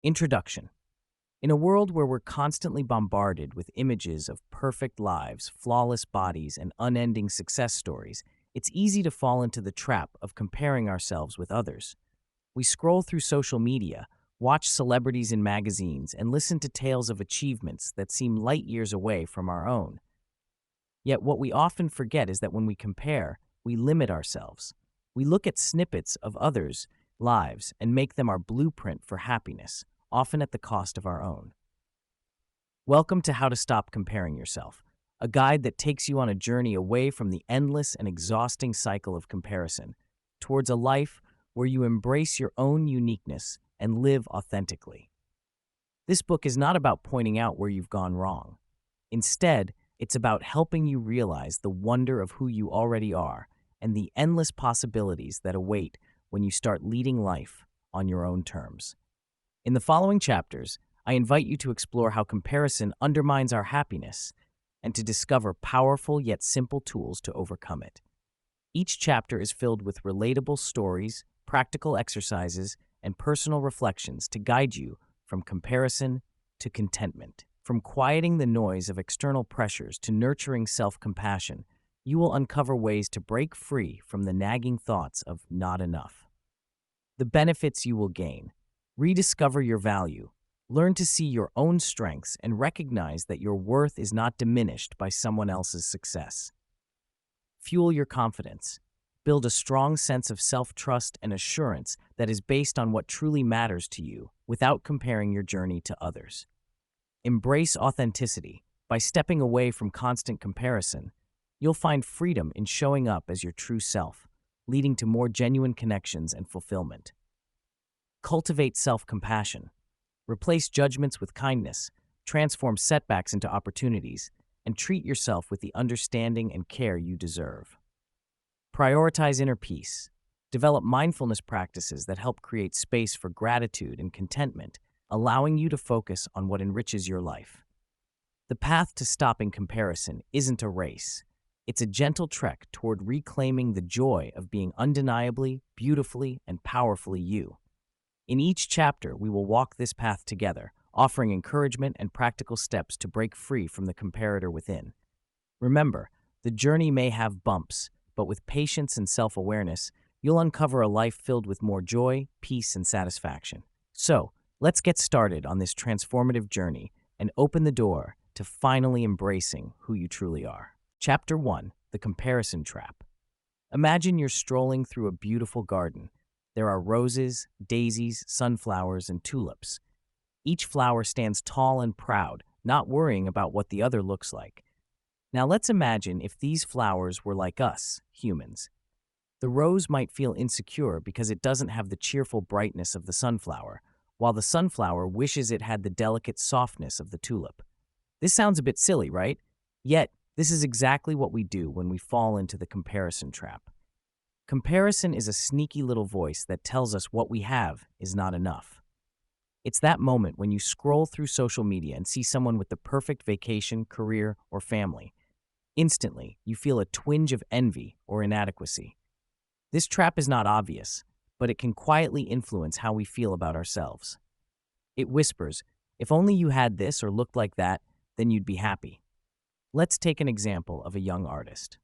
Introduction. In a world where we're constantly bombarded with images of perfect lives, flawless bodies, and unending success stories, it's easy to fall into the trap of comparing ourselves with others. We scroll through social media, watch celebrities in magazines, and listen to tales of achievements that seem light years away from our own. Yet what we often forget is that when we compare, we limit ourselves. We look at snippets of others' lives and make them our blueprint for happiness, often at the cost of our own. Welcome to How to Stop Comparing Yourself, a guide that takes you on a journey away from the endless and exhausting cycle of comparison, towards a life where you embrace your own uniqueness and live authentically. This book is not about pointing out where you've gone wrong. Instead, it's about helping you realize the wonder of who you already are and the endless possibilities that await when you start leading life on your own terms. In the following chapters, I invite you to explore how comparison undermines our happiness and to discover powerful yet simple tools to overcome it. Each chapter is filled with relatable stories, practical exercises, and personal reflections to guide you from comparison to contentment. From quieting the noise of external pressures to nurturing self-compassion, you will uncover ways to break free from the nagging thoughts of not enough. The benefits you will gain: rediscover your value, learn to see your own strengths, and recognize that your worth is not diminished by someone else's success. Fuel your confidence, build a strong sense of self-trust and assurance that is based on what truly matters to you without comparing your journey to others. Embrace authenticity. By stepping away from constant comparison, you'll find freedom in showing up as your true self, leading to more genuine connections and fulfillment. Cultivate self-compassion. Replace judgments with kindness, transform setbacks into opportunities, and treat yourself with the understanding and care you deserve. Prioritize inner peace. Develop mindfulness practices that help create space for gratitude and contentment, allowing you to focus on what enriches your life. The path to stopping comparison isn't a race. It's a gentle trek toward reclaiming the joy of being undeniably, beautifully, and powerfully you. In each chapter, we will walk this path together, offering encouragement and practical steps to break free from the comparator within. Remember, the journey may have bumps, but with patience and self-awareness, you'll uncover a life filled with more joy, peace, and satisfaction. So, let's get started on this transformative journey and open the door to finally embracing who you truly are. Chapter 1: The Comparison Trap. Imagine you're strolling through a beautiful garden. There are roses, daisies, sunflowers, and tulips. Each flower stands tall and proud, not worrying about what the other looks like. Now let's imagine if these flowers were like us, humans. The rose might feel insecure because it doesn't have the cheerful brightness of the sunflower, while the sunflower wishes it had the delicate softness of the tulip. This sounds a bit silly, right? Yet, this is exactly what we do when we fall into the comparison trap. Comparison is a sneaky little voice that tells us what we have is not enough. It's that moment when you scroll through social media and see someone with the perfect vacation, career, or family. Instantly, you feel a twinge of envy or inadequacy. This trap is not obvious, but it can quietly influence how we feel about ourselves. It whispers, if only you had this or looked like that, then you'd be happy. Let's take an example of a young artist.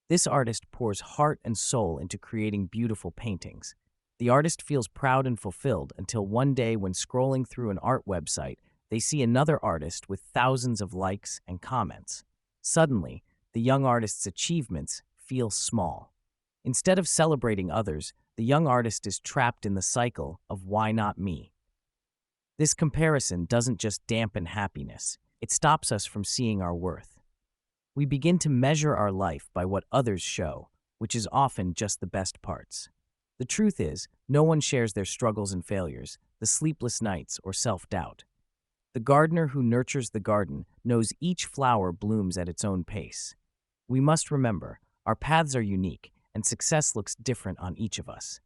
This artist pours heart and soul into creating beautiful paintings. The artist feels proud and fulfilled until one day when scrolling through an art website, they see another artist with thousands of likes and comments. Suddenly, the young artist's achievements feel small. Instead of celebrating others, the young artist is trapped in the cycle of why not me. This comparison doesn't just dampen happiness, it stops us from seeing our worth. We begin to measure our life by what others show, which is often just the best parts. The truth is, no one shares their struggles and failures, the sleepless nights, or self-doubt. The gardener who nurtures the garden knows each flower blooms at its own pace. We must remember, our paths are unique, and success looks different on each of us.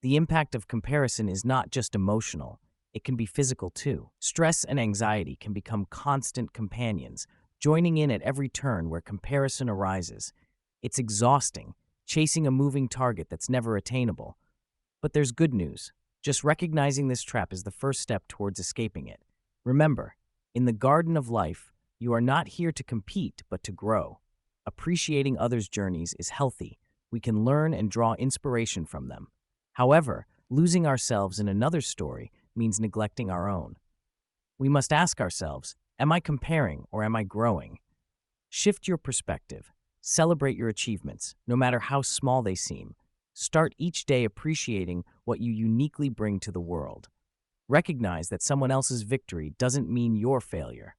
The impact of comparison is not just emotional, it can be physical too. Stress and anxiety can become constant companions, joining in at every turn where comparison arises. It's exhausting, chasing a moving target that's never attainable. But there's good news. Just recognizing this trap is the first step towards escaping it. Remember, in the garden of life, you are not here to compete, but to grow. Appreciating others' journeys is healthy. We can learn and draw inspiration from them. However, losing ourselves in another story means neglecting our own. We must ask ourselves, am I comparing or am I growing? Shift your perspective. Celebrate your achievements, no matter how small they seem. Start each day appreciating what you uniquely bring to the world. Recognize that someone else's victory doesn't mean your failure.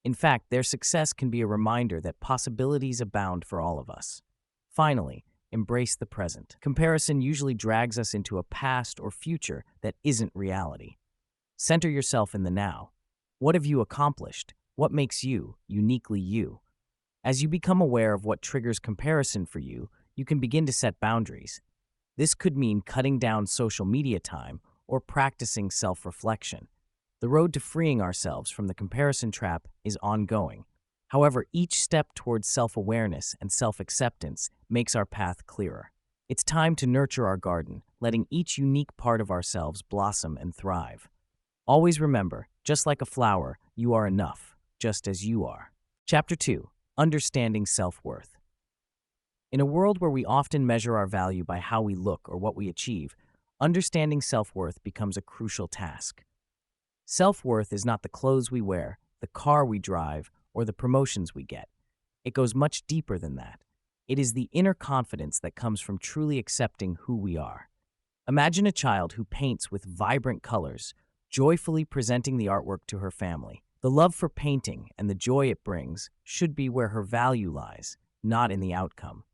In fact, their success can be a reminder that possibilities abound for all of us. Finally, embrace the present. Comparison usually drags us into a past or future that isn't reality. Center yourself in the now. What have you accomplished? What makes you uniquely you? As you become aware of what triggers comparison for you, you can begin to set boundaries. This could mean cutting down social media time or practicing self-reflection. The road to freeing ourselves from the comparison trap is ongoing. However, each step towards self-awareness and self-acceptance makes our path clearer. It's time to nurture our garden, letting each unique part of ourselves blossom and thrive. Always remember, just like a flower, you are enough, just as you are. Chapter 2. Understanding Self-Worth. In a world where we often measure our value by how we look or what we achieve, understanding self-worth becomes a crucial task. Self-worth is not the clothes we wear, the car we drive, or the promotions we get. It goes much deeper than that. It is the inner confidence that comes from truly accepting who we are. Imagine a child who paints with vibrant colors, joyfully presenting the artwork to her family. The love for painting and the joy it brings should be where her value lies, not in the outcome.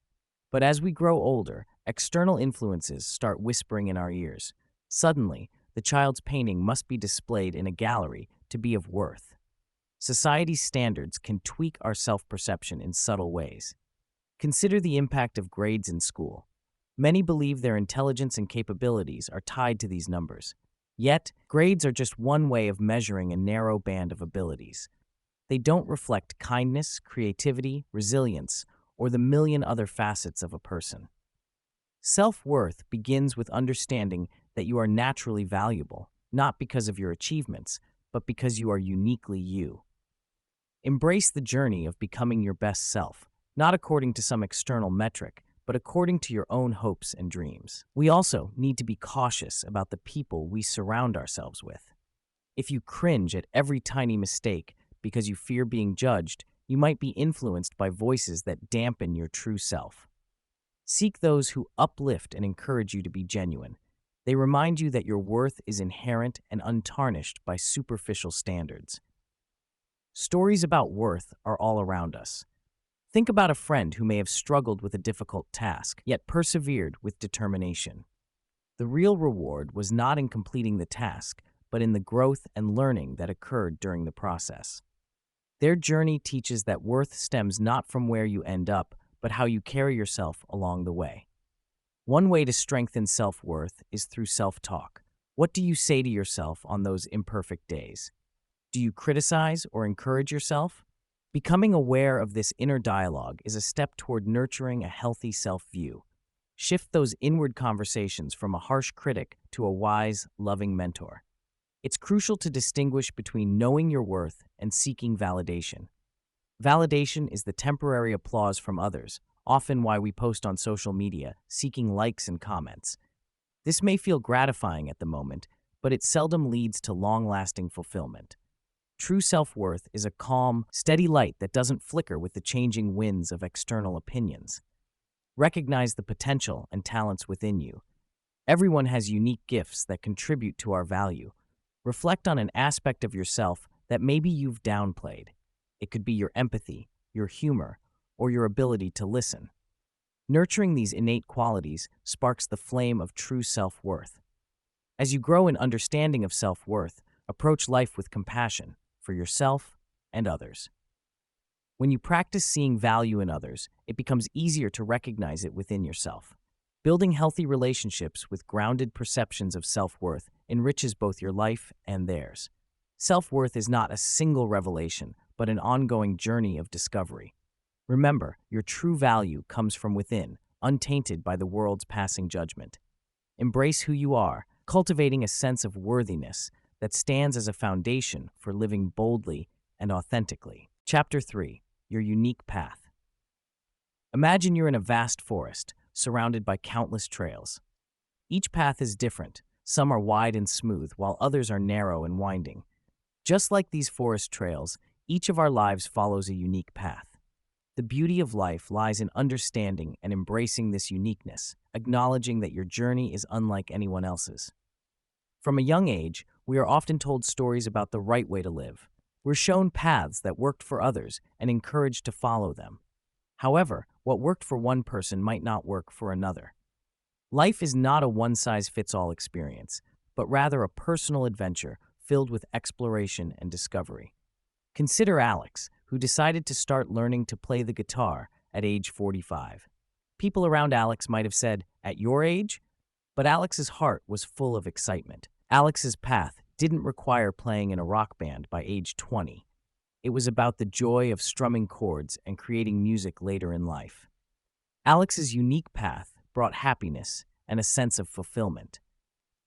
But as we grow older, external influences start whispering in our ears. Suddenly, the child's painting must be displayed in a gallery to be of worth. Society's standards can tweak our self-perception in subtle ways. Consider the impact of grades in school. Many believe their intelligence and capabilities are tied to these numbers. Yet, grades are just one way of measuring a narrow band of abilities. They don't reflect kindness, creativity, resilience, or the million other facets of a person. Self-worth begins with understanding that you are naturally valuable, not because of your achievements, but because you are uniquely you. Embrace the journey of becoming your best self, not according to some external metric, but according to your own hopes and dreams. We also need to be cautious about the people we surround ourselves with. If you cringe at every tiny mistake because you fear being judged, you might be influenced by voices that dampen your true self. Seek those who uplift and encourage you to be genuine. They remind you that your worth is inherent and untarnished by superficial standards. Stories about worth are all around us. Think about a friend who may have struggled with a difficult task, yet persevered with determination. The real reward was not in completing the task, but in the growth and learning that occurred during the process. Their journey teaches that worth stems not from where you end up, but how you carry yourself along the way. One way to strengthen self-worth is through self-talk. What do you say to yourself on those imperfect days? Do you criticize or encourage yourself? Becoming aware of this inner dialogue is a step toward nurturing a healthy self-view. Shift those inward conversations from a harsh critic to a wise, loving mentor. It's crucial to distinguish between knowing your worth and seeking validation. Validation is the temporary applause from others, often why we post on social media, seeking likes and comments. This may feel gratifying at the moment, but it seldom leads to long-lasting fulfillment. True self-worth is a calm, steady light that doesn't flicker with the changing winds of external opinions. Recognize the potential and talents within you. Everyone has unique gifts that contribute to our value. Reflect on an aspect of yourself that maybe you've downplayed. It could be your empathy, your humor, or your ability to listen. Nurturing these innate qualities sparks the flame of true self-worth. As you grow in understanding of self-worth, approach life with compassion for yourself and others. When you practice seeing value in others, it becomes easier to recognize it within yourself. Building healthy relationships with grounded perceptions of self-worth enriches both your life and theirs. Self-worth is not a single revelation, but an ongoing journey of discovery. Remember, your true value comes from within, untainted by the world's passing judgment. Embrace who you are, cultivating a sense of worthiness that stands as a foundation for living boldly and authentically. Chapter 3: Your Unique Path. Imagine you're in a vast forest, surrounded by countless trails. Each path is different. Some are wide and smooth, while others are narrow and winding. Just like these forest trails, each of our lives follows a unique path. The beauty of life lies in understanding and embracing this uniqueness, acknowledging that your journey is unlike anyone else's. From a young age, we are often told stories about the right way to live. We're shown paths that worked for others and encouraged to follow them. However, what worked for one person might not work for another. Life is not a one-size-fits-all experience, but rather a personal adventure filled with exploration and discovery. Consider Alex, who decided to start learning to play the guitar at age 45. People around Alex might have said, "At your age?" But Alex's heart was full of excitement. Alex's path didn't require playing in a rock band by age 20. It was about the joy of strumming chords and creating music later in life. Alex's unique path brought happiness and a sense of fulfillment.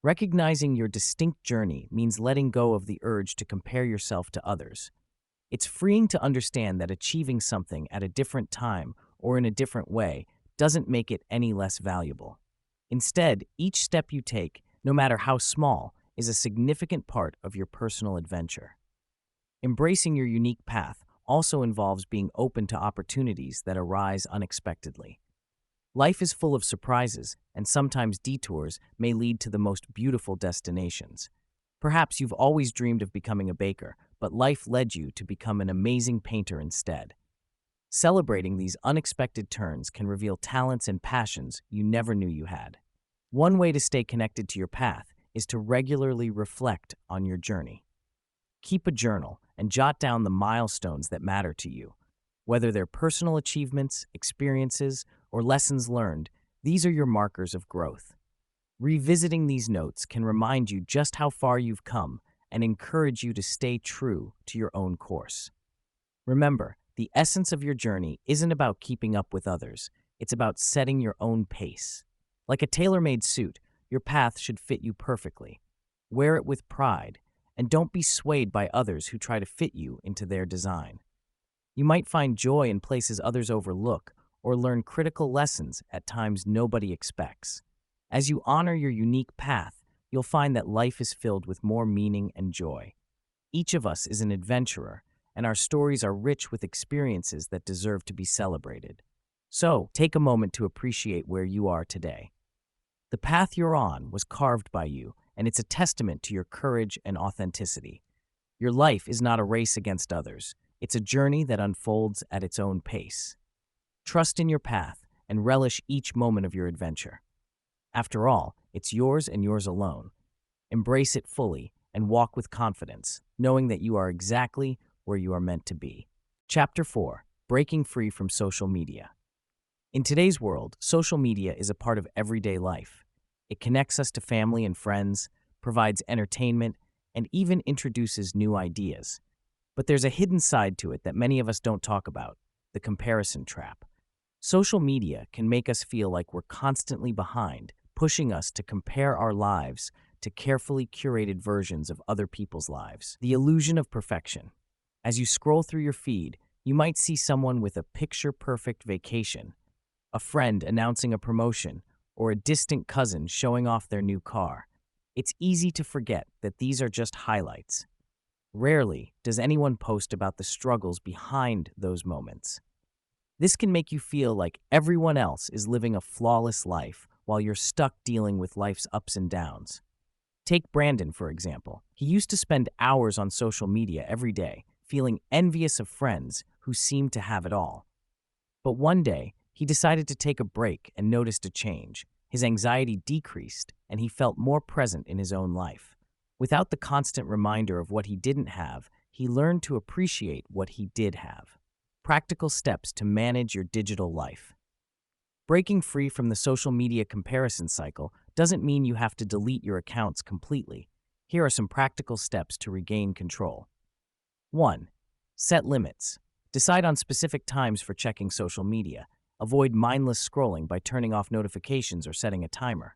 Recognizing your distinct journey means letting go of the urge to compare yourself to others. It's freeing to understand that achieving something at a different time or in a different way doesn't make it any less valuable. Instead, each step you take, no matter how small, is a significant part of your personal adventure. Embracing your unique path also involves being open to opportunities that arise unexpectedly. Life is full of surprises, and sometimes detours may lead to the most beautiful destinations. Perhaps you've always dreamed of becoming a baker, but life led you to become an amazing painter instead. Celebrating these unexpected turns can reveal talents and passions you never knew you had. One way to stay connected to your path is to regularly reflect on your journey. Keep a journal and jot down the milestones that matter to you. Whether they're personal achievements, experiences, or lessons learned, these are your markers of growth. Revisiting these notes can remind you just how far you've come and encourage you to stay true to your own course. Remember, the essence of your journey isn't about keeping up with others. It's about setting your own pace. Like a tailor-made suit, your path should fit you perfectly. Wear it with pride, and don't be swayed by others who try to fit you into their design. You might find joy in places others overlook, or learn critical lessons at times nobody expects. As you honor your unique path, you'll find that life is filled with more meaning and joy. Each of us is an adventurer, and our stories are rich with experiences that deserve to be celebrated. So, take a moment to appreciate where you are today. The path you're on was carved by you, and it's a testament to your courage and authenticity. Your life is not a race against others. It's a journey that unfolds at its own pace. Trust in your path and relish each moment of your adventure. After all, it's yours and yours alone. Embrace it fully and walk with confidence, knowing that you are exactly where you are meant to be. Chapter 4: Breaking Free from Social Media. In today's world, social media is a part of everyday life. It connects us to family and friends, provides entertainment, and even introduces new ideas. But there's a hidden side to it that many of us don't talk about: the comparison trap. Social media can make us feel like we're constantly behind, pushing us to compare our lives to carefully curated versions of other people's lives. The illusion of perfection. As you scroll through your feed, you might see someone with a picture-perfect vacation, a friend announcing a promotion, or a distant cousin showing off their new car. It's easy to forget that these are just highlights. Rarely does anyone post about the struggles behind those moments. This can make you feel like everyone else is living a flawless life while you're stuck dealing with life's ups and downs. Take Brandon, for example. He used to spend hours on social media every day, feeling envious of friends who seemed to have it all. But one day, he decided to take a break and noticed a change. His anxiety decreased, and he felt more present in his own life. Without the constant reminder of what he didn't have, he learned to appreciate what he did have. Practical steps to manage your digital life. Breaking free from the social media comparison cycle doesn't mean you have to delete your accounts completely. Here are some practical steps to regain control. 1. Set limits. Decide on specific times for checking social media. Avoid mindless scrolling by turning off notifications or setting a timer.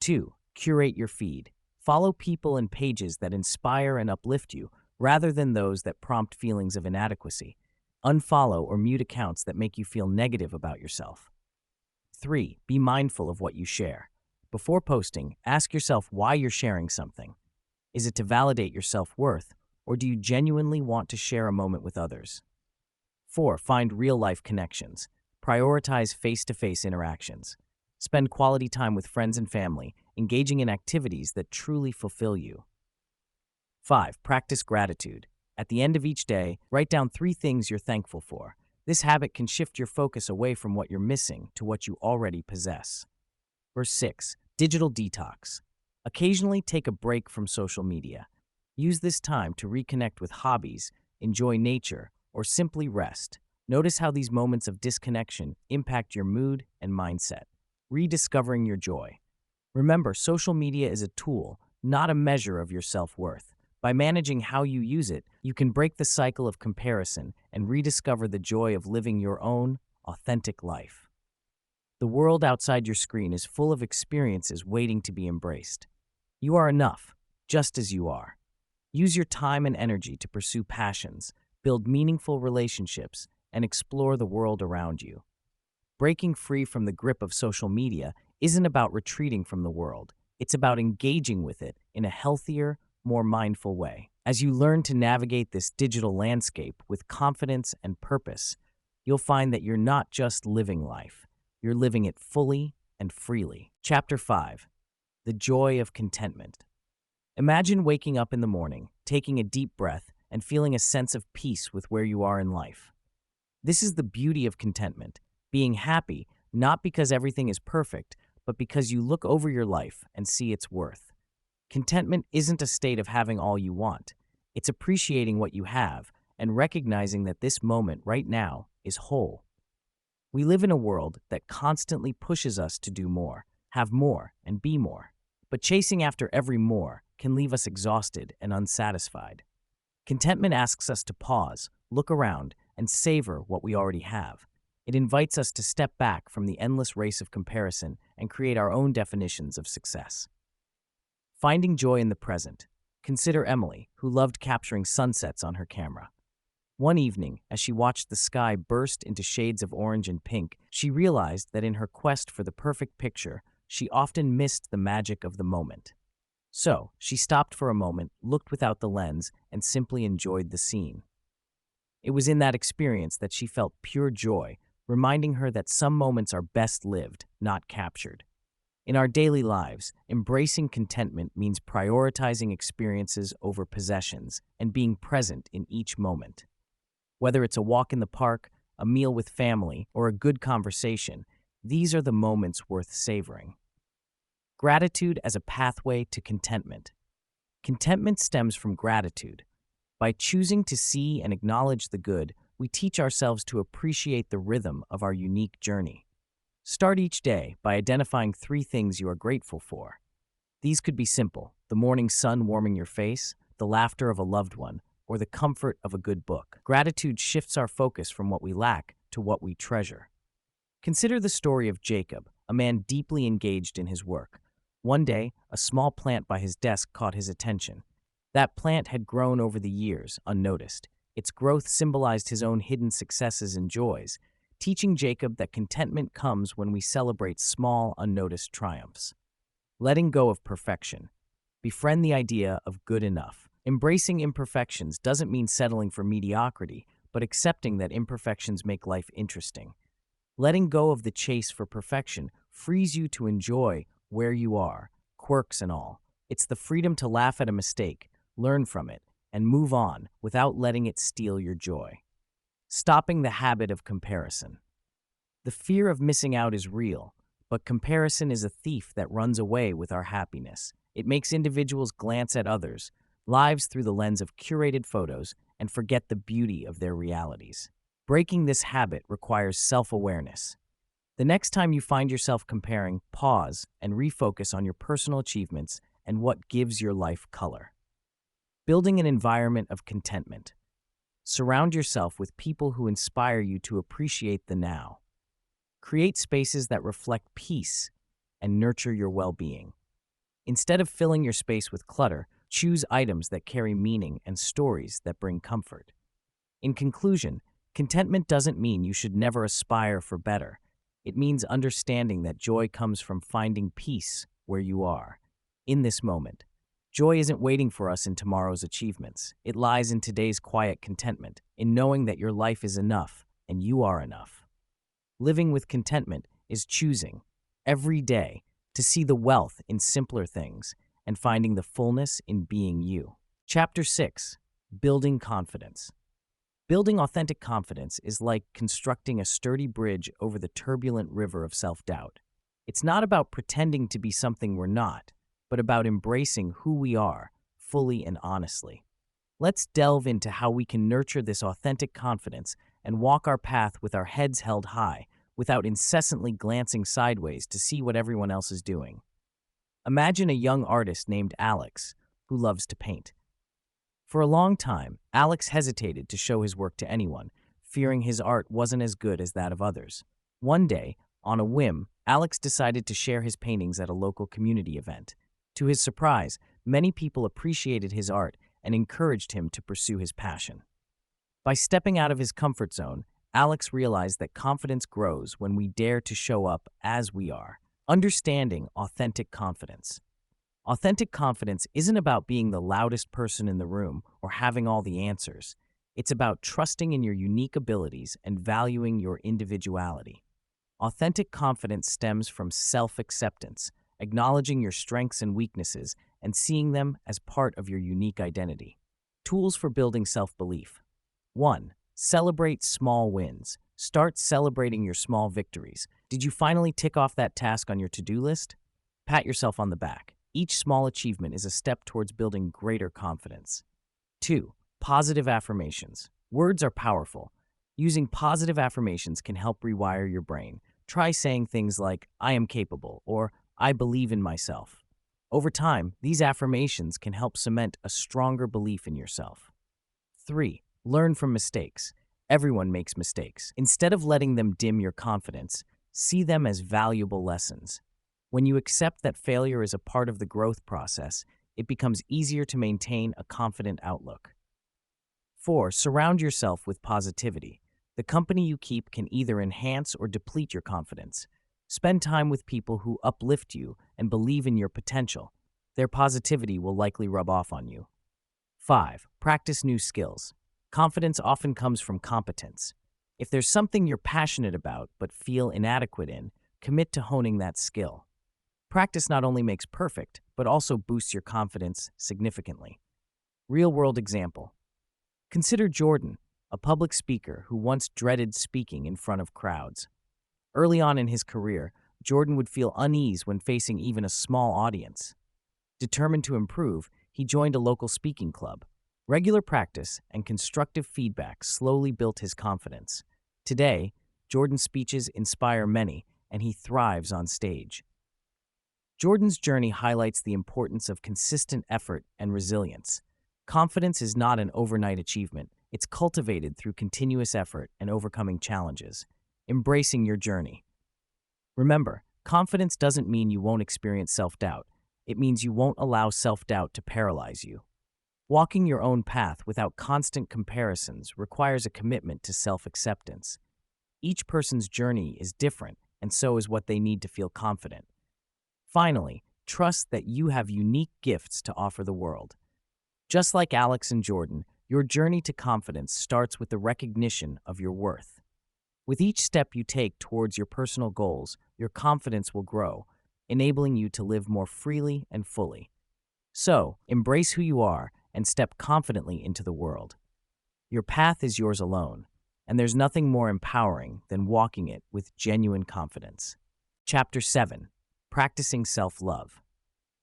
2. Curate your feed. Follow people and pages that inspire and uplift you, rather than those that prompt feelings of inadequacy. Unfollow or mute accounts that make you feel negative about yourself. 3. Be mindful of what you share. Before posting, ask yourself why you're sharing something. Is it to validate your self-worth, or do you genuinely want to share a moment with others? 4. Find real-life connections. Prioritize face-to-face interactions. Spend quality time with friends and family, engaging in activities that truly fulfill you. 5. Practice gratitude. At the end of each day, write down 3 things you're thankful for. This habit can shift your focus away from what you're missing to what you already possess. Verse 6. Digital detox. Occasionally take a break from social media. Use this time to reconnect with hobbies, enjoy nature, or simply rest. Notice how these moments of disconnection impact your mood and mindset. Rediscovering your joy. Remember, social media is a tool, not a measure of your self-worth. By managing how you use it, you can break the cycle of comparison and rediscover the joy of living your own, authentic life. The world outside your screen is full of experiences waiting to be embraced. You are enough, just as you are. Use your time and energy to pursue passions, build meaningful relationships, and explore the world around you. Breaking free from the grip of social media isn't about retreating from the world. It's about engaging with it in a healthier, more mindful way. As you learn to navigate this digital landscape with confidence and purpose, you'll find that you're not just living life, you're living it fully and freely. Chapter 5. The Joy of Contentment. Imagine waking up in the morning, taking a deep breath, and feeling a sense of peace with where you are in life. This is the beauty of contentment, being happy not because everything is perfect, but because you look over your life and see its worth. Contentment isn't a state of having all you want. It's appreciating what you have and recognizing that this moment right now is whole. We live in a world that constantly pushes us to do more, have more, and be more. But chasing after every more can leave us exhausted and unsatisfied. Contentment asks us to pause, look around, and savor what we already have. It invites us to step back from the endless race of comparison and create our own definitions of success. Finding joy in the present. Consider Emily, who loved capturing sunsets on her camera. One evening, as she watched the sky burst into shades of orange and pink, she realized that in her quest for the perfect picture, she often missed the magic of the moment. So, she stopped for a moment, looked without the lens, and simply enjoyed the scene. It was in that experience that she felt pure joy, reminding her that some moments are best lived, not captured. In our daily lives, embracing contentment means prioritizing experiences over possessions and being present in each moment. Whether it's a walk in the park, a meal with family, or a good conversation, these are the moments worth savoring. Gratitude as a pathway to contentment. Contentment stems from gratitude. By choosing to see and acknowledge the good, we teach ourselves to appreciate the rhythm of our unique journey. Start each day by identifying 3 things you are grateful for. These could be simple: the morning sun warming your face, the laughter of a loved one, or the comfort of a good book. Gratitude shifts our focus from what we lack to what we treasure. Consider the story of Jacob, a man deeply engaged in his work. One day, a small plant by his desk caught his attention. That plant had grown over the years, unnoticed. Its growth symbolized his own hidden successes and joys, teaching Jacob that contentment comes when we celebrate small, unnoticed triumphs. Letting go of perfection. Befriend the idea of good enough. Embracing imperfections doesn't mean settling for mediocrity, but accepting that imperfections make life interesting. Letting go of the chase for perfection frees you to enjoy where you are, quirks and all. It's the freedom to laugh at a mistake, learn from it, and move on without letting it steal your joy. Stopping the habit of comparison. The fear of missing out is real, but comparison is a thief that runs away with our happiness. It makes individuals glance at others' lives through the lens of curated photos and forget the beauty of their realities. Breaking this habit requires self-awareness. The next time you find yourself comparing, pause and refocus on your personal achievements and what gives your life color. Building an environment of contentment. Surround yourself with people who inspire you to appreciate the now. Create spaces that reflect peace and nurture your well-being. Instead of filling your space with clutter, choose items that carry meaning and stories that bring comfort. In conclusion, contentment doesn't mean you should never aspire for better. It means understanding that joy comes from finding peace where you are, in this moment. Joy isn't waiting for us in tomorrow's achievements. It lies in today's quiet contentment, in knowing that your life is enough and you are enough. Living with contentment is choosing, every day, to see the wealth in simpler things and finding the fullness in being you. Chapter 6. Building Confidence. Building authentic confidence is like constructing a sturdy bridge over the turbulent river of self-doubt. It's not about pretending to be something we're not, but about embracing who we are, fully and honestly. Let's delve into how we can nurture this authentic confidence and walk our path with our heads held high, without incessantly glancing sideways to see what everyone else is doing. Imagine a young artist named Alex, who loves to paint. For a long time, Alex hesitated to show his work to anyone, fearing his art wasn't as good as that of others. One day, on a whim, Alex decided to share his paintings at a local community event. To his surprise, many people appreciated his art and encouraged him to pursue his passion. By stepping out of his comfort zone, Alex realized that confidence grows when we dare to show up as we are. Understanding authentic confidence. Authentic confidence isn't about being the loudest person in the room or having all the answers. It's about trusting in your unique abilities and valuing your individuality. Authentic confidence stems from self-acceptance, acknowledging your strengths and weaknesses and seeing them as part of your unique identity. Tools for building self-belief. 1. Celebrate small wins. Start celebrating your small victories. Did you finally tick off that task on your to-do list? Pat yourself on the back. Each small achievement is a step towards building greater confidence. 2. Positive affirmations. Words are powerful. Using positive affirmations can help rewire your brain. Try saying things like, "I am capable," or "I believe in myself." Over time, these affirmations can help cement a stronger belief in yourself. 3. Learn from mistakes. Everyone makes mistakes. Instead of letting them dim your confidence, see them as valuable lessons. When you accept that failure is a part of the growth process, it becomes easier to maintain a confident outlook. 4. Surround yourself with positivity. The company you keep can either enhance or deplete your confidence. Spend time with people who uplift you and believe in your potential. Their positivity will likely rub off on you. 5. Practice new skills. Confidence often comes from competence. If there's something you're passionate about but feel inadequate in, commit to honing that skill. Practice not only makes perfect, but also boosts your confidence significantly. Real-world example. Consider Jordan, a public speaker who once dreaded speaking in front of crowds. Early on in his career, Jordan would feel unease when facing even a small audience. Determined to improve, he joined a local speaking club. Regular practice and constructive feedback slowly built his confidence. Today, Jordan's speeches inspire many, and he thrives on stage. Jordan's journey highlights the importance of consistent effort and resilience. Confidence is not an overnight achievement. It's cultivated through continuous effort and overcoming challenges. Embracing your journey. Remember, confidence doesn't mean you won't experience self-doubt. It means you won't allow self-doubt to paralyze you. Walking your own path without constant comparisons requires a commitment to self-acceptance. Each person's journey is different, and so is what they need to feel confident. Finally, trust that you have unique gifts to offer the world. Just like Alex and Jordan, your journey to confidence starts with the recognition of your worth. With each step you take towards your personal goals, your confidence will grow, enabling you to live more freely and fully. So, embrace who you are and step confidently into the world. Your path is yours alone, and there's nothing more empowering than walking it with genuine confidence. Chapter 7. Practicing self-love.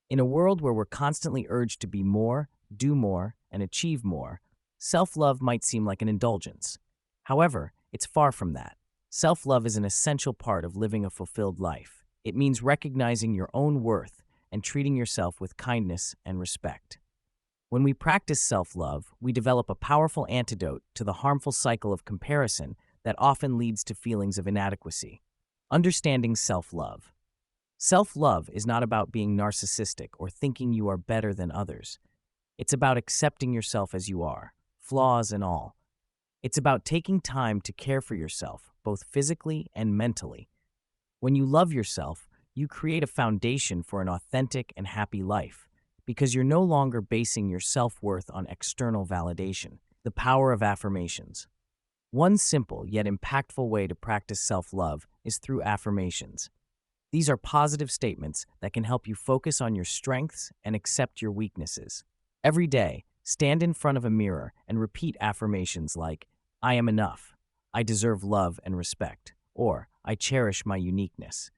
In a world where we're constantly urged to be more, do more, and achieve more, self-love might seem like an indulgence. However, it's far from that. Self-love is an essential part of living a fulfilled life. It means recognizing your own worth and treating yourself with kindness and respect. When we practice self-love, we develop a powerful antidote to the harmful cycle of comparison that often leads to feelings of inadequacy. Understanding self-love. Self-love is not about being narcissistic or thinking you are better than others. It's about accepting yourself as you are, flaws and all. It's about taking time to care for yourself, both physically and mentally. When you love yourself, you create a foundation for an authentic and happy life because you're no longer basing your self-worth on external validation. The power of affirmations. One simple yet impactful way to practice self-love is through affirmations. These are positive statements that can help you focus on your strengths and accept your weaknesses. Every day, stand in front of a mirror and repeat affirmations like, I am enough, I deserve love and respect, or I cherish my uniqueness.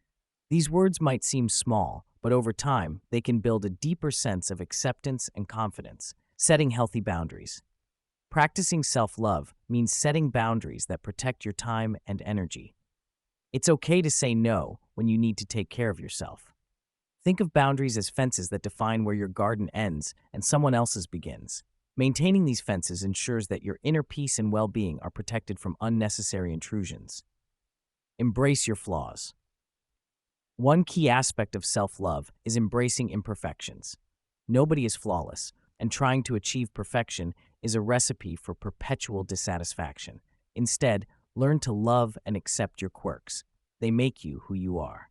These words might seem small, but over time, they can build a deeper sense of acceptance and confidence. Setting healthy boundaries. Practicing self-love means setting boundaries that protect your time and energy. It's okay to say no when you need to take care of yourself. Think of boundaries as fences that define where your garden ends and someone else's begins. Maintaining these fences ensures that your inner peace and well-being are protected from unnecessary intrusions. Embrace your flaws. One key aspect of self-love is embracing imperfections. Nobody is flawless, and trying to achieve perfection is a recipe for perpetual dissatisfaction. Instead, learn to love and accept your quirks. They make you who you are.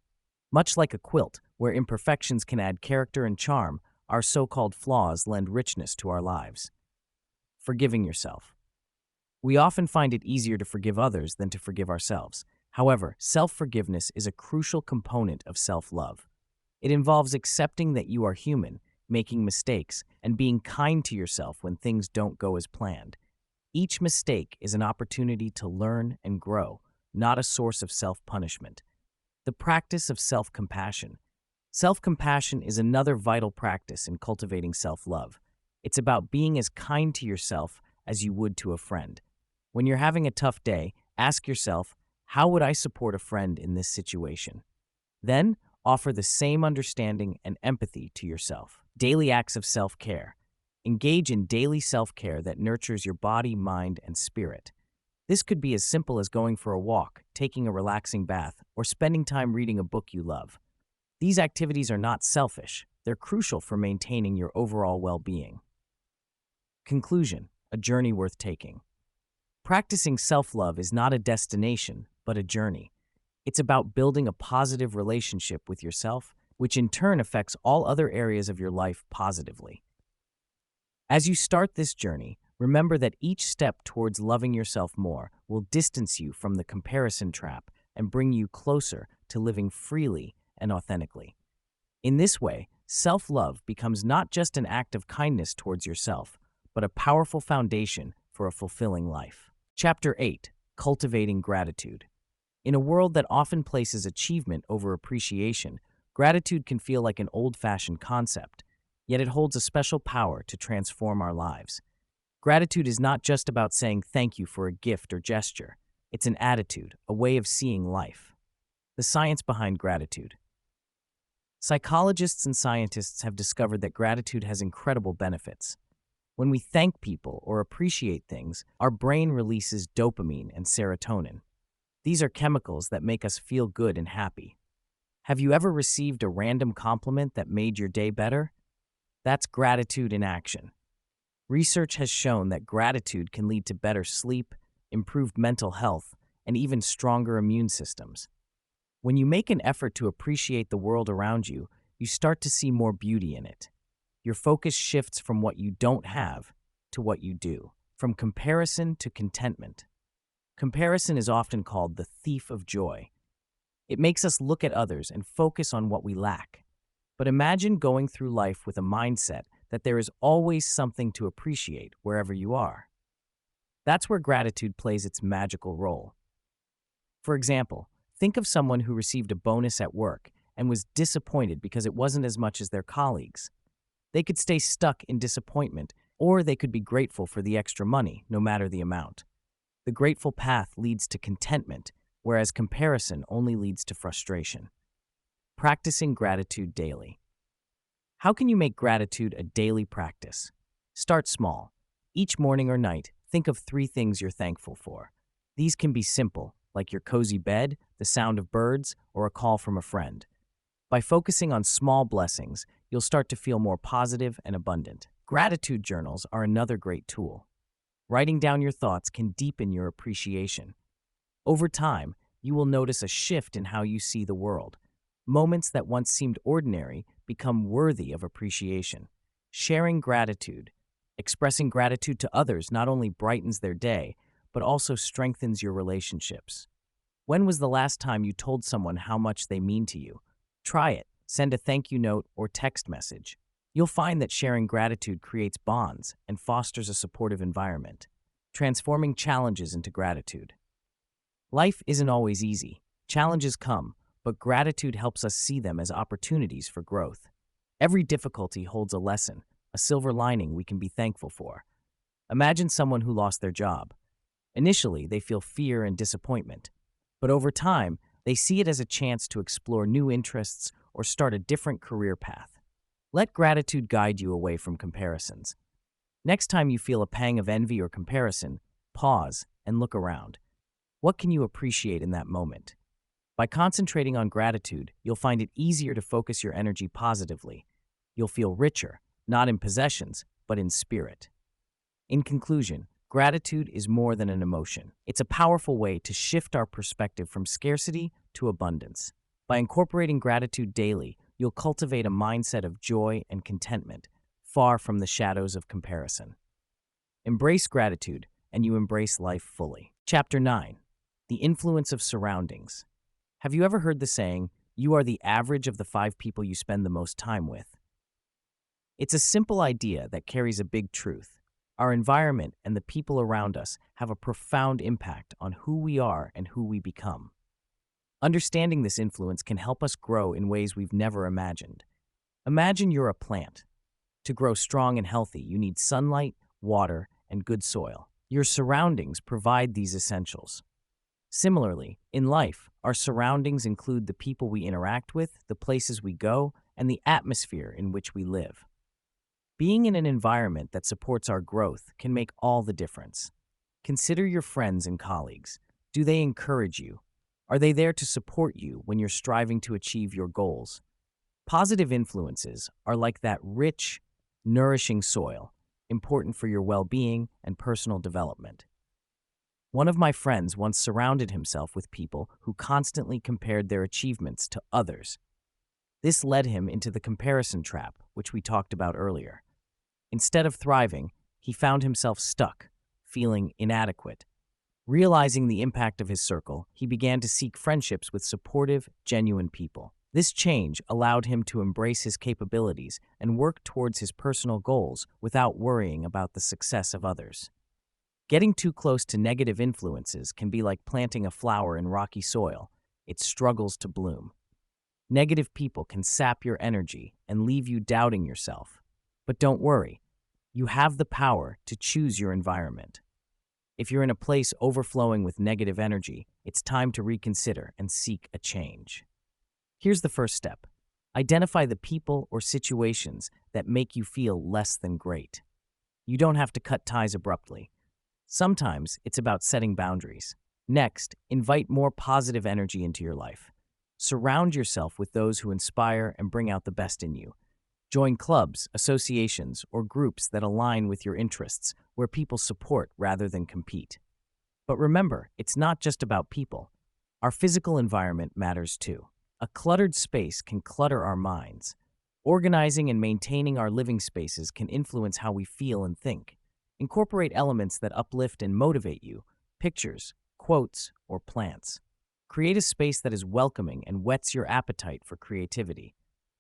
Much like a quilt, where imperfections can add character and charm, our so-called flaws lend richness to our lives. Forgiving yourself. We often find it easier to forgive others than to forgive ourselves. However, self-forgiveness is a crucial component of self-love. It involves accepting that you are human, making mistakes, and being kind to yourself when things don't go as planned. Each mistake is an opportunity to learn and grow, not a source of self-punishment. The practice of self-compassion. Self-compassion is another vital practice in cultivating self-love. It's about being as kind to yourself as you would to a friend. When you're having a tough day, ask yourself, how would I support a friend in this situation? Then, offer the same understanding and empathy to yourself. Daily acts of self-care. Engage in daily self-care that nurtures your body, mind, and spirit. This could be as simple as going for a walk, taking a relaxing bath, or spending time reading a book you love. These activities are not selfish. They're crucial for maintaining your overall well-being. Conclusion: a journey worth taking. Practicing self-love is not a destination, but a journey. It's about building a positive relationship with yourself, which in turn affects all other areas of your life positively. As you start this journey, remember that each step towards loving yourself more will distance you from the comparison trap and bring you closer to living freely and authentically. In this way, self-love becomes not just an act of kindness towards yourself, but a powerful foundation for a fulfilling life. Chapter 8: Cultivating Gratitude. In a world that often places achievement over appreciation, gratitude can feel like an old-fashioned concept, yet it holds a special power to transform our lives. Gratitude is not just about saying thank you for a gift or gesture. It's an attitude, a way of seeing life. The science behind gratitude. Psychologists and scientists have discovered that gratitude has incredible benefits. When we thank people or appreciate things, our brain releases dopamine and serotonin. These are chemicals that make us feel good and happy. Have you ever received a random compliment that made your day better? That's gratitude in action. Research has shown that gratitude can lead to better sleep, improved mental health, and even stronger immune systems. When you make an effort to appreciate the world around you, you start to see more beauty in it. Your focus shifts from what you don't have to what you do, from comparison to contentment. Comparison is often called the thief of joy. It makes us look at others and focus on what we lack. But imagine going through life with a mindset that there is always something to appreciate wherever you are. That's where gratitude plays its magical role. For example, think of someone who received a bonus at work and was disappointed because it wasn't as much as their colleagues. They could stay stuck in disappointment, or they could be grateful for the extra money, no matter the amount. The grateful path leads to contentment, whereas comparison only leads to frustration. Practicing gratitude daily. How can you make gratitude a daily practice? Start small. Each morning or night, think of 3 things you're thankful for. These can be simple, like your cozy bed, the sound of birds, or a call from a friend. By focusing on small blessings, you'll start to feel more positive and abundant. Gratitude journals are another great tool. Writing down your thoughts can deepen your appreciation. Over time, you will notice a shift in how you see the world. Moments that once seemed ordinary become worthy of appreciation. Sharing gratitude, expressing gratitude to others not only brightens their day, but also strengthens your relationships. When was the last time you told someone how much they mean to you? Try it. Send a thank you note or text message. You'll find that sharing gratitude creates bonds and fosters a supportive environment, transforming challenges into gratitude. Life isn't always easy. Challenges come, but gratitude helps us see them as opportunities for growth. Every difficulty holds a lesson, a silver lining we can be thankful for. Imagine someone who lost their job. Initially, they feel fear and disappointment, but over time, they see it as a chance to explore new interests or start a different career path. Let gratitude guide you away from comparisons. Next time you feel a pang of envy or comparison, pause and look around. What can you appreciate in that moment? By concentrating on gratitude, you'll find it easier to focus your energy positively. You'll feel richer, not in possessions, but in spirit. In conclusion, gratitude is more than an emotion. It's a powerful way to shift our perspective from scarcity to abundance. By incorporating gratitude daily, you'll cultivate a mindset of joy and contentment, far from the shadows of comparison. Embrace gratitude, and you embrace life fully. Chapter 9. The Influence of Surroundings. Have you ever heard the saying, "You are the average of the 5 people you spend the most time with"? It's a simple idea that carries a big truth. Our environment and the people around us have a profound impact on who we are and who we become. Understanding this influence can help us grow in ways we've never imagined. Imagine you're a plant. To grow strong and healthy, you need sunlight, water, and good soil. Your surroundings provide these essentials. Similarly, in life, our surroundings include the people we interact with, the places we go, and the atmosphere in which we live. Being in an environment that supports our growth can make all the difference. Consider your friends and colleagues. Do they encourage you? Are they there to support you when you're striving to achieve your goals? Positive influences are like that rich, nourishing soil, important for your well-being and personal development. One of my friends once surrounded himself with people who constantly compared their achievements to others. This led him into the comparison trap, which we talked about earlier. Instead of thriving, he found himself stuck, feeling inadequate. Realizing the impact of his circle, he began to seek friendships with supportive, genuine people. This change allowed him to embrace his capabilities and work towards his personal goals without worrying about the success of others. Getting too close to negative influences can be like planting a flower in rocky soil. It struggles to bloom. Negative people can sap your energy and leave you doubting yourself. But don't worry, you have the power to choose your environment. If you're in a place overflowing with negative energy, it's time to reconsider and seek a change. Here's the first step. Identify the people or situations that make you feel less than great. You don't have to cut ties abruptly. Sometimes it's about setting boundaries. Next, invite more positive energy into your life. Surround yourself with those who inspire and bring out the best in you. Join clubs, associations, or groups that align with your interests, where people support rather than compete. But remember, it's not just about people. Our physical environment matters too. A cluttered space can clutter our minds. Organizing and maintaining our living spaces can influence how we feel and think. Incorporate elements that uplift and motivate you, pictures, quotes, or plants. Create a space that is welcoming and whets your appetite for creativity.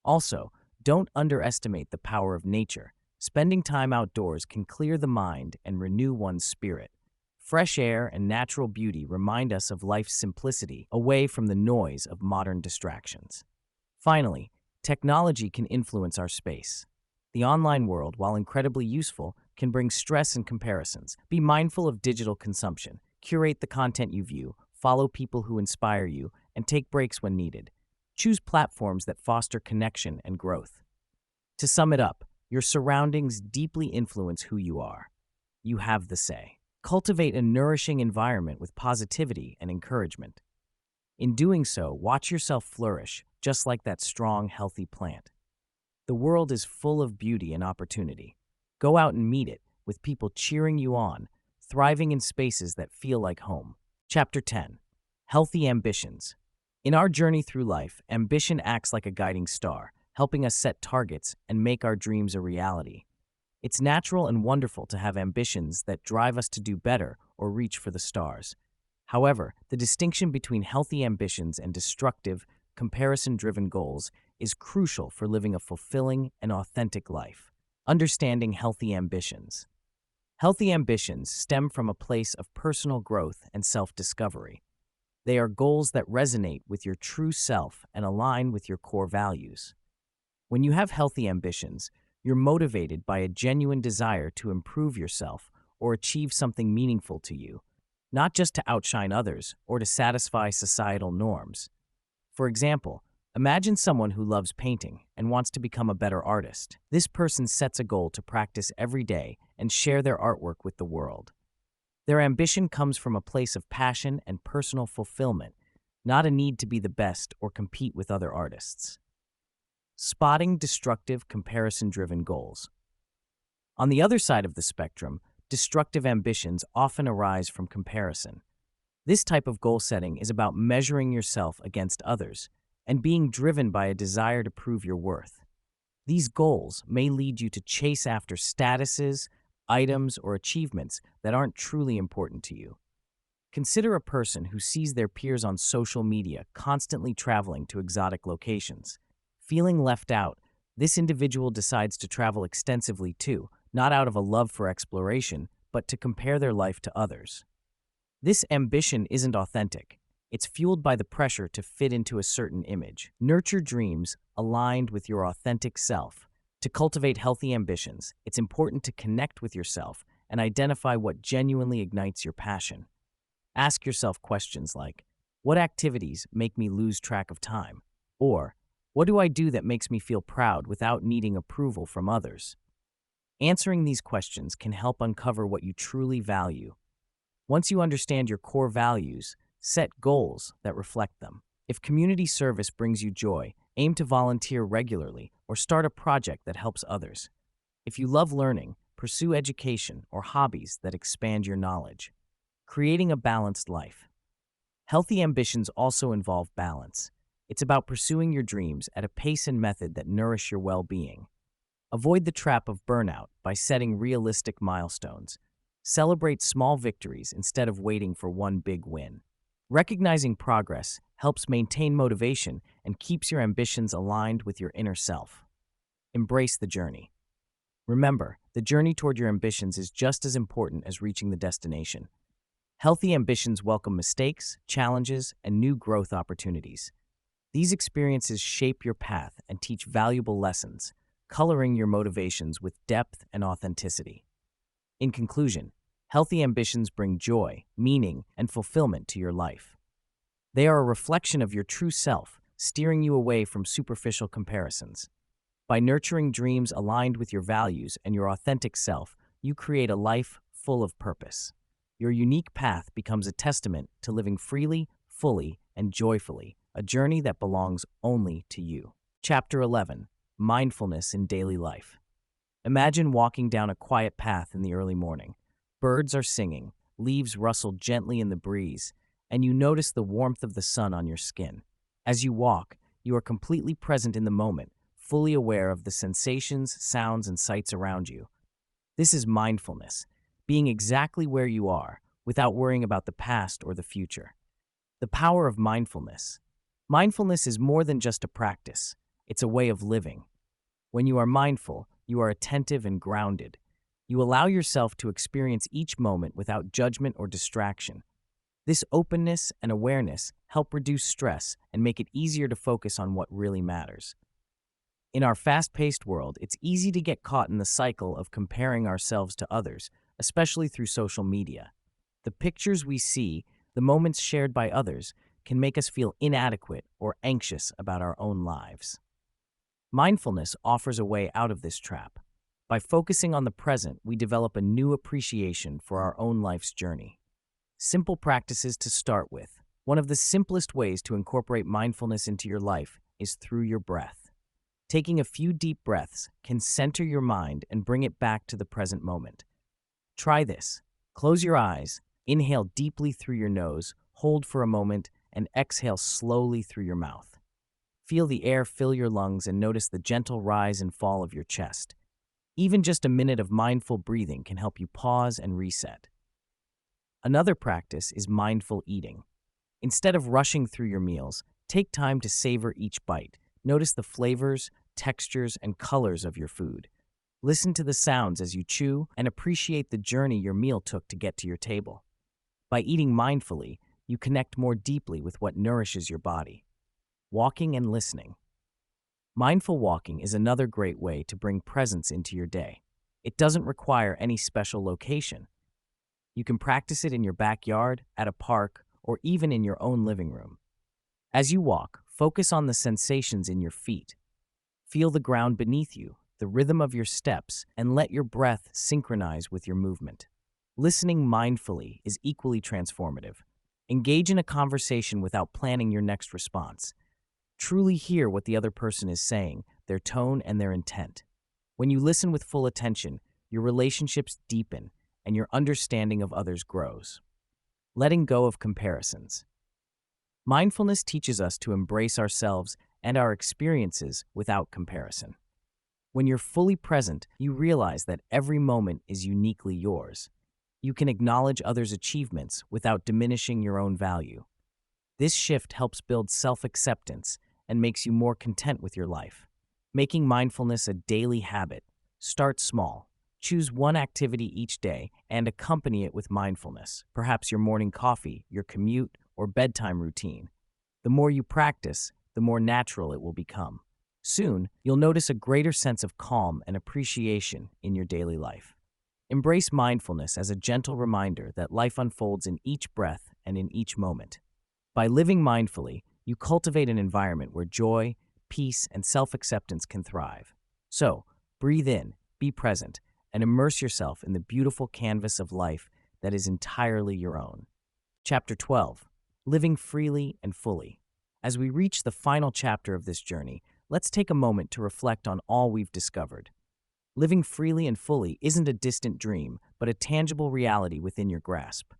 Also, don't underestimate the power of nature. Spending time outdoors can clear the mind and renew one's spirit. Fresh air and natural beauty remind us of life's simplicity, away from the noise of modern distractions. Finally, technology can influence our space. The online world, while incredibly useful, can bring stress and comparisons. Be mindful of digital consumption. Curate the content you view, follow people who inspire you, and take breaks when needed. Choose platforms that foster connection and growth. To sum it up, your surroundings deeply influence who you are. You have the say. Cultivate a nourishing environment with positivity and encouragement. In doing so, watch yourself flourish, just like that strong, healthy plant. The world is full of beauty and opportunity. Go out and meet it, with people cheering you on, thriving in spaces that feel like home. Chapter 10. Healthy Ambitions. In our journey through life, ambition acts like a guiding star, helping us set targets and make our dreams a reality. It's natural and wonderful to have ambitions that drive us to do better or reach for the stars. However, the distinction between healthy ambitions and destructive, comparison-driven goals is crucial for living a fulfilling and authentic life. Understanding healthy ambitions. Healthy ambitions stem from a place of personal growth and self-discovery. They are goals that resonate with your true self and align with your core values. When you have healthy ambitions, you're motivated by a genuine desire to improve yourself or achieve something meaningful to you, not just to outshine others or to satisfy societal norms. For example, imagine someone who loves painting and wants to become a better artist. This person sets a goal to practice every day and share their artwork with the world. Their ambition comes from a place of passion and personal fulfillment, not a need to be the best or compete with other artists. Spotting destructive, comparison-driven goals. On the other side of the spectrum, destructive ambitions often arise from comparison. This type of goal setting is about measuring yourself against others and being driven by a desire to prove your worth. These goals may lead you to chase after statuses, items, or achievements that aren't truly important to you. Consider a person who sees their peers on social media constantly traveling to exotic locations. Feeling left out, this individual decides to travel extensively too, not out of a love for exploration, but to compare their life to others. This ambition isn't authentic. It's fueled by the pressure to fit into a certain image. Nurture dreams aligned with your authentic self. To cultivate healthy ambitions, it's important to connect with yourself and identify what genuinely ignites your passion. Ask yourself questions like, what activities make me lose track of time? Or, what do I do that makes me feel proud without needing approval from others? Answering these questions can help uncover what you truly value. Once you understand your core values, set goals that reflect them. If community service brings you joy, aim to volunteer regularly or start a project that helps others. If you love learning, pursue education or hobbies that expand your knowledge. Creating a balanced life. Healthy ambitions also involve balance. It's about pursuing your dreams at a pace and method that nourish your well-being. Avoid the trap of burnout by setting realistic milestones. Celebrate small victories instead of waiting for one big win. Recognizing progress helps maintain motivation and keeps your ambitions aligned with your inner self. Embrace the journey. Remember, the journey toward your ambitions is just as important as reaching the destination. Healthy ambitions welcome mistakes, challenges, and new growth opportunities. These experiences shape your path and teach valuable lessons, coloring your motivations with depth and authenticity. In conclusion, healthy ambitions bring joy, meaning, and fulfillment to your life. They are a reflection of your true self, steering you away from superficial comparisons. By nurturing dreams aligned with your values and your authentic self, you create a life full of purpose. Your unique path becomes a testament to living freely, fully, and joyfully, a journey that belongs only to you. Chapter 11. Mindfulness in Daily Life. Imagine walking down a quiet path in the early morning. Birds are singing, leaves rustle gently in the breeze, and you notice the warmth of the sun on your skin. As you walk, you are completely present in the moment, fully aware of the sensations, sounds, and sights around you. This is mindfulness, being exactly where you are, without worrying about the past or the future. The power of mindfulness. Mindfulness is more than just a practice. It's a way of living. When you are mindful, you are attentive and grounded. You allow yourself to experience each moment without judgment or distraction. This openness and awareness help reduce stress and make it easier to focus on what really matters. In our fast-paced world, it's easy to get caught in the cycle of comparing ourselves to others, especially through social media. The pictures we see, the moments shared by others, can make us feel inadequate or anxious about our own lives. Mindfulness offers a way out of this trap. By focusing on the present, we develop a new appreciation for our own life's journey. Simple practices to start with. One of the simplest ways to incorporate mindfulness into your life is through your breath. Taking a few deep breaths can center your mind and bring it back to the present moment. Try this. Close your eyes, inhale deeply through your nose, hold for a moment, and exhale slowly through your mouth. Feel the air fill your lungs and notice the gentle rise and fall of your chest. Even just a minute of mindful breathing can help you pause and reset. Another practice is mindful eating. Instead of rushing through your meals, take time to savor each bite. Notice the flavors, textures, and colors of your food. Listen to the sounds as you chew and appreciate the journey your meal took to get to your table. By eating mindfully, you connect more deeply with what nourishes your body. Walking and listening. Mindful walking is another great way to bring presence into your day. It doesn't require any special location. You can practice it in your backyard, at a park, or even in your own living room. As you walk, focus on the sensations in your feet. Feel the ground beneath you, the rhythm of your steps, and let your breath synchronize with your movement. Listening mindfully is equally transformative. Engage in a conversation without planning your next response. Truly hear what the other person is saying, their tone and their intent. When you listen with full attention, your relationships deepen and your understanding of others grows. Letting go of comparisons. Mindfulness teaches us to embrace ourselves and our experiences without comparison. When you're fully present, you realize that every moment is uniquely yours. You can acknowledge others' achievements without diminishing your own value. This shift helps build self-acceptance and makes you more content with your life. Making mindfulness a daily habit. Start small. Choose one activity each day and accompany it with mindfulness, perhaps your morning coffee, your commute, or bedtime routine. The more you practice, the more natural it will become. Soon, you'll notice a greater sense of calm and appreciation in your daily life. Embrace mindfulness as a gentle reminder that life unfolds in each breath and in each moment. By living mindfully, you cultivate an environment where joy, peace, and self-acceptance can thrive. So, breathe in, be present, and immerse yourself in the beautiful canvas of life that is entirely your own. Chapter 12. Living Freely and Fully. As we reach the final chapter of this journey, let's take a moment to reflect on all we've discovered. Living freely and fully isn't a distant dream, but a tangible reality within your grasp.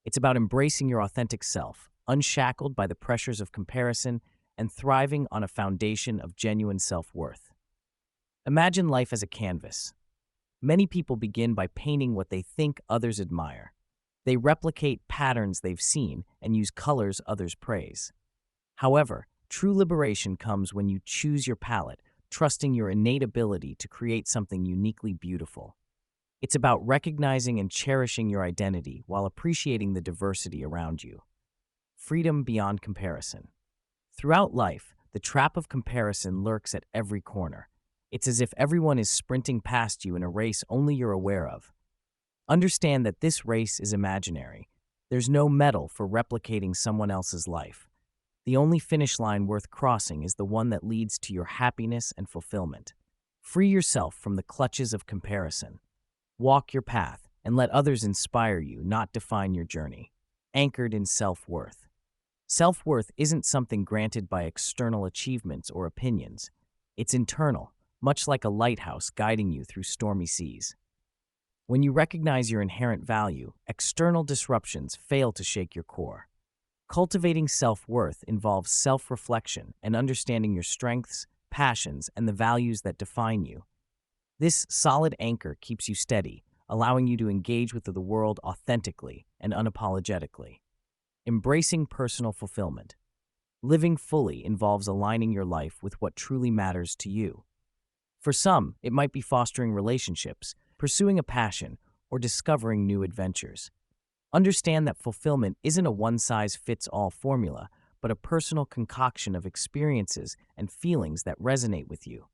It's about embracing your authentic self, unshackled by the pressures of comparison, and thriving on a foundation of genuine self-worth. Imagine life as a canvas. Many people begin by painting what they think others admire. They replicate patterns they've seen and use colors others praise. However, true liberation comes when you choose your palette, trusting your innate ability to create something uniquely beautiful. It's about recognizing and cherishing your identity while appreciating the diversity around you. Freedom beyond comparison. Throughout life, the trap of comparison lurks at every corner. It's as if everyone is sprinting past you in a race only you're aware of. Understand that this race is imaginary. There's no medal for replicating someone else's life. The only finish line worth crossing is the one that leads to your happiness and fulfillment. Free yourself from the clutches of comparison. Walk your path and let others inspire you, not define your journey. Anchored in self-worth. Self-worth isn't something granted by external achievements or opinions. It's internal, much like a lighthouse guiding you through stormy seas. When you recognize your inherent value, external disruptions fail to shake your core. Cultivating self-worth involves self-reflection and understanding your strengths, passions, and the values that define you. This solid anchor keeps you steady, allowing you to engage with the world authentically and unapologetically. Embracing personal fulfillment. Living fully involves aligning your life with what truly matters to you. For some, it might be fostering relationships, pursuing a passion, or discovering new adventures. Understand that fulfillment isn't a one-size-fits-all formula, but a personal concoction of experiences and feelings that resonate with you.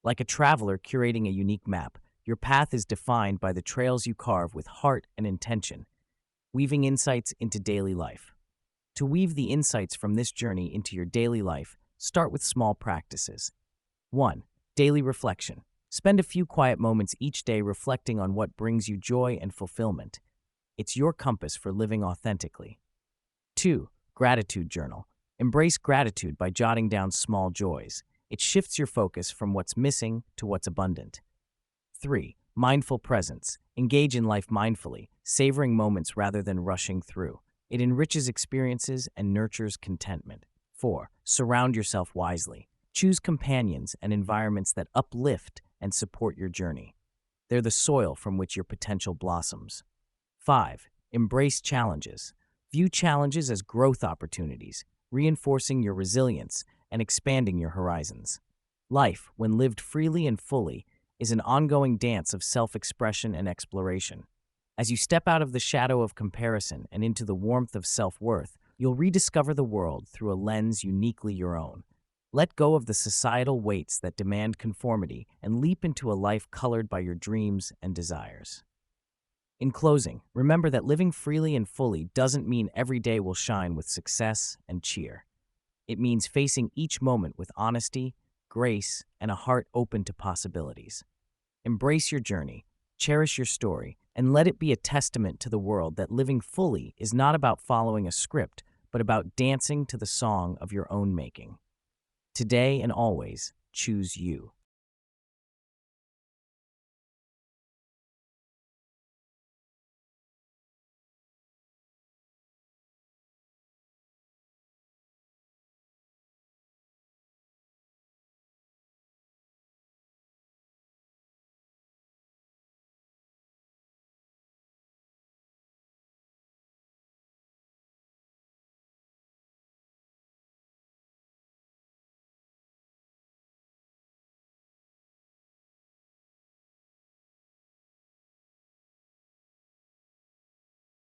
Like a traveler curating a unique map, your path is defined by the trails you carve with heart and intention, weaving insights into daily life. To weave the insights from this journey into your daily life, start with small practices. 1. Daily reflection. Spend a few quiet moments each day reflecting on what brings you joy and fulfillment. It's your compass for living authentically. 2. Gratitude journal. Embrace gratitude by jotting down small joys. It shifts your focus from what's missing to what's abundant. 3. Mindful presence. Engage in life mindfully, savoring moments rather than rushing through. It enriches experiences and nurtures contentment. 4. Surround yourself wisely. Choose companions and environments that uplift and support your journey. They're the soil from which your potential blossoms. 5. Embrace challenges. View challenges as growth opportunities, reinforcing your resilience and expanding your horizons. Life, when lived freely and fully, is an ongoing dance of self-expression and exploration. As you step out of the shadow of comparison and into the warmth of self-worth, you'll rediscover the world through a lens uniquely your own. Let go of the societal weights that demand conformity and leap into a life colored by your dreams and desires. In closing, remember that living freely and fully doesn't mean every day will shine with success and cheer. It means facing each moment with honesty, grace, and a heart open to possibilities. Embrace your journey, cherish your story, and let it be a testament to the world that living fully is not about following a script, but about dancing to the song of your own making. Today and always, choose you.